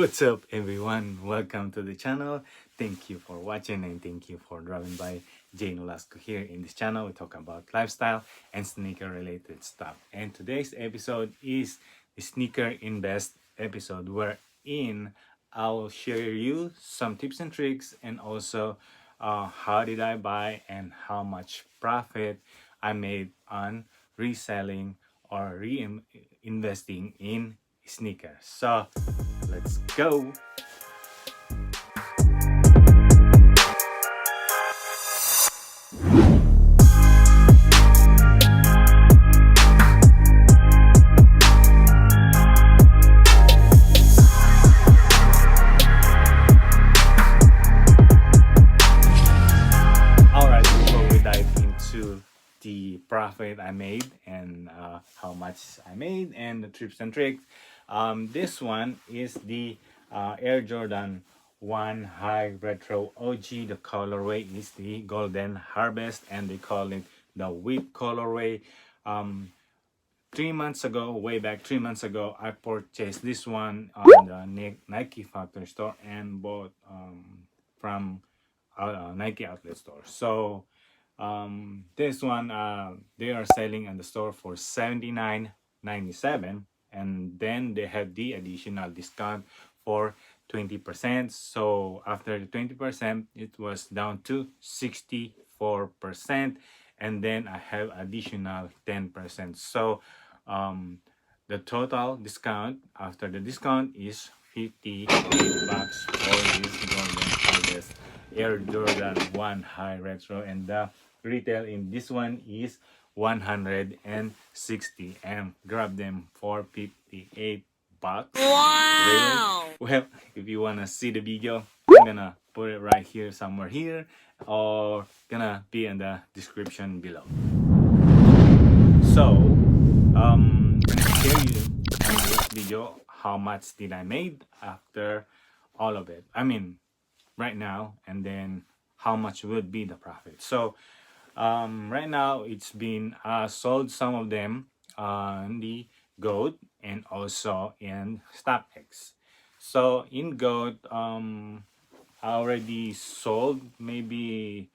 What's up, everyone? Welcome to the channel. Thank you for watching and thank you for dropping by. Jane Olasco here. In this channel, we talk about lifestyle and sneaker related stuff. And today's episode is the Sneaker Invest episode, wherein I'll share you some tips and tricks and also how did I buy and how much profit I made on reselling or reinvesting in sneakers. So let's go. Alright, before we dive into the profit I made and how much I made and the tips and tricks, this one is the Air Jordan 1 High Retro OG. The colorway is the Golden Harvest and they call it the Whip colorway. 3 months ago, way back 3 months ago, I purchased this one on the Nike factory store and bought from Nike outlet store. So this one they are selling in the store for $79.97, and then they have the additional discount for 20%. So after the 20%, it was down to 64%, and then I have additional 10%. So the total discount after the discount is $58 for this Golden Harvest Air Jordan 1 High Retro, and the retail in this one is 160, and grab them for $58. Wow! Really? Well, if you wanna see the video, I'm gonna put it right here, somewhere here, or gonna be in the description below. So I'm gonna share you in this video how much did I made after all of it. I mean, right now, and then how much would be the profit. So right now it's been sold some of them on the goat and also in StockX. So in goat, I already sold maybe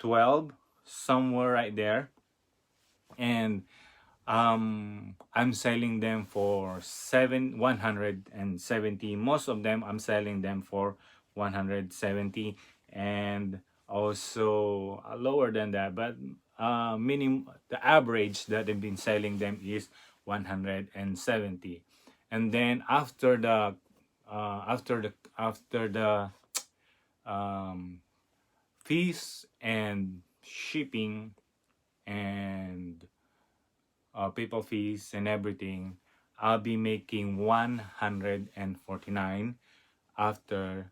12, somewhere right there, and I'm selling them for 170. Most of them I'm selling them for 170, and also lower than that, but minimum, the average that they've been selling them is 170. And then after the fees and shipping and PayPal fees and everything, I'll be making 149 after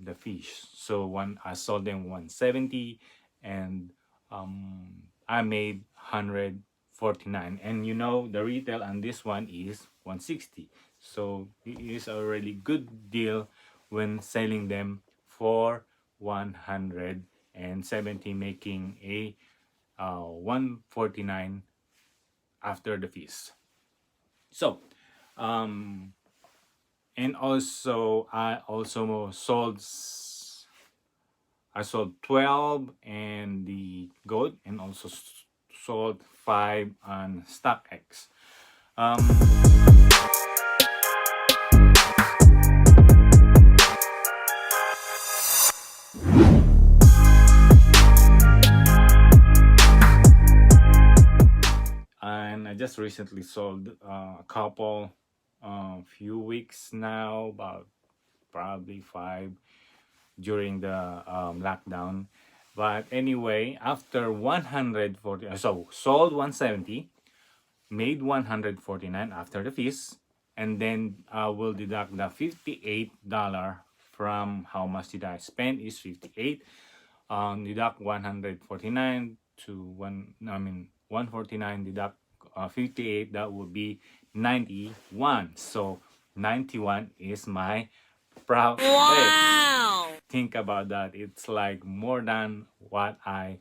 the fees. So I sold them 170, and I made 149. And you know the retail on this one is 160. So it is a really good deal when selling them for 170, making a 149 after the fees. So and also I sold 12 and the goat, and also sold 5 on StockX. And I just recently sold a couple, few weeks now, about probably 5 during the lockdown. But anyway, after 140, so sold 170, made 149 after the fees, and then I will deduct the $58 from how much did I spend is 58. Deduct 149 to 149, deduct 58, that would be 91. So 91 is my profit. Wow! Think about that. It's like more than what I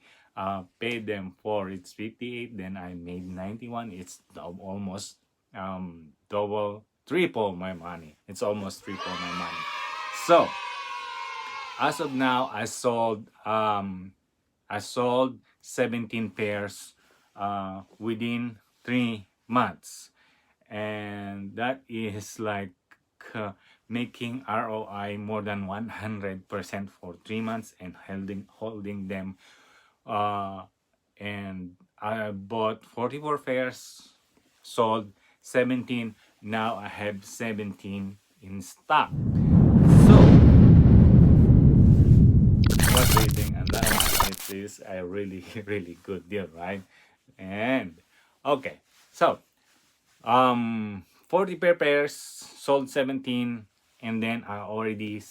paid them for. It's 58, then I made 91. It's almost double triple my money. It's almost triple my money. So as of now, I sold 17 pairs within 3 months, and that is like uh, making ROI more than 100% for 3 months and holding them. Uh, and I bought 44 pairs, sold 17. Now I have 17 in stock. So what do you think on that one? It is a really, really good deal, right? And okay, so 40 pairs, sold 17, and then I already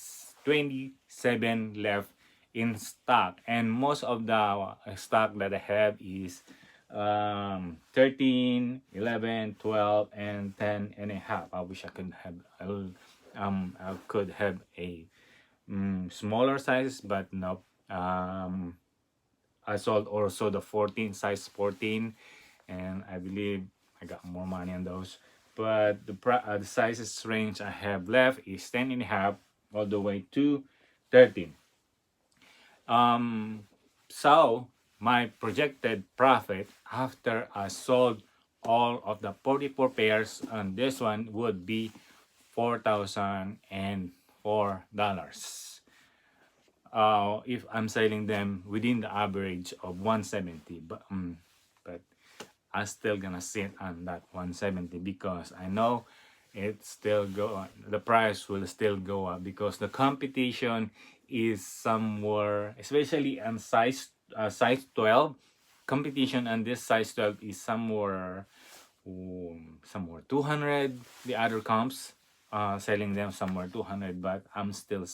27 left in stock. And most of the stock that I have is 13, 11, 12, and 10 and a half. I wish I could have I could have a smaller size, but no. I sold also the 14 size 14, and I believe I got more money on those. But the sizes range I have left is 10 and a half all the way to 13. Um, so my projected profit after I sold all of the 44 pairs on this one would be $4,004. If I'm selling them within the average of 170, but I'm still gonna sit on that 170 because I know it's still the price will still go up because the competition is somewhere, especially on size 12. Competition on this size 12 is somewhere 200. The other comps selling them somewhere 200, but I'm still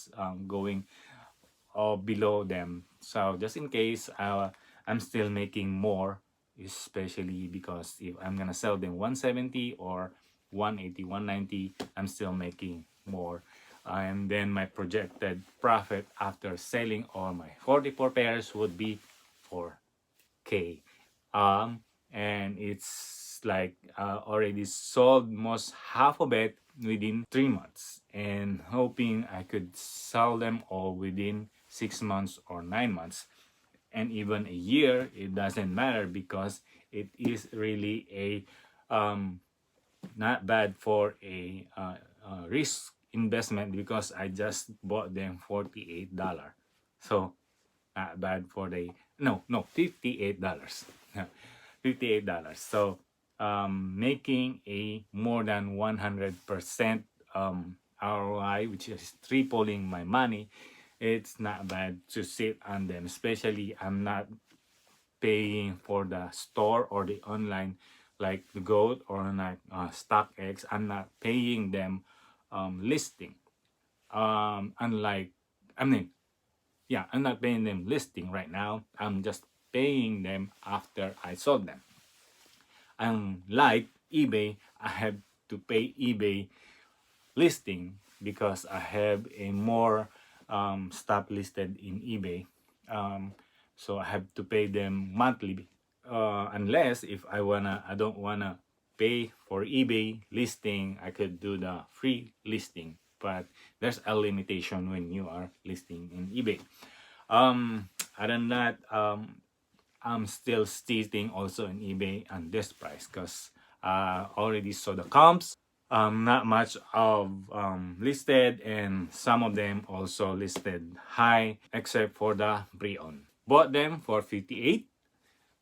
going or below them. So just in case, I'm still making more, especially because if I'm gonna sell them 170 or 180, 190, I'm still making more. And then my projected profit after selling all my 44 pairs would be 4K. And it's like already sold most half of it within 3 months, and hoping I could sell them all within 6 months or 9 months, and even a year. It doesn't matter because it is really a not bad for a risk investment because I just bought them $48. So not bad for the no $58. $58. So making a more than 100% ROI, which is tripling my money. It's not bad to sit on them, especially I'm not paying for the store or the online like the Goat or like StockX. I'm not paying them listing. Unlike, I mean, yeah, I'm not paying them listing right now. I'm just paying them after I sold them. Unlike eBay, I have to pay eBay listing because I have a more stock listed in eBay. So I have to pay them monthly. Unless if I don't wanna pay for eBay listing, I could do the free listing. But there's a limitation when you are listing in eBay. Other than that, I'm still sitting also in eBay on this price because I already saw the comps. Not much of listed, and some of them also listed high except for the pre-owned. Bought them for 58,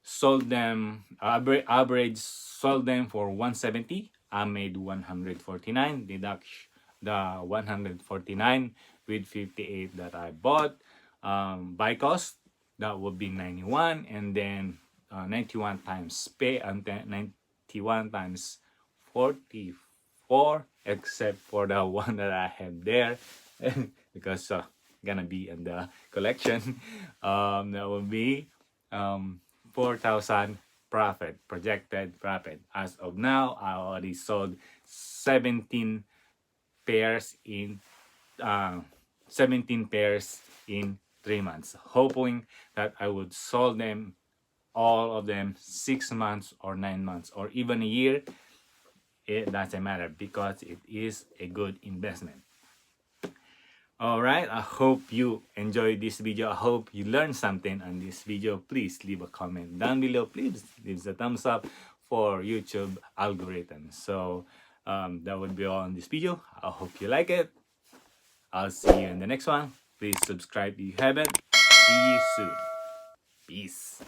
sold them average sold them for 170. I made 149, deduct the 149 with 58 that I bought. Buy cost, that would be 91, and then 91 times pay, and then 91 times 44, except for the one that I have there because gonna be in the collection. That will be 4,000 profit, projected profit. As of now, I already sold 17 pairs in uh, 17 pairs in 3 months, hoping that I would sold them all of them 6 months or 9 months or even a year. it doesn't matter because it is a good investment. All right, I hope you enjoyed this video. I hope you learned something on this video. Please leave a comment down below. Please leave a thumbs up for YouTube algorithm. So that would be all in this video. I hope you like it. I'll see you in the next one. Please subscribe if you haven't. See you soon. Peace.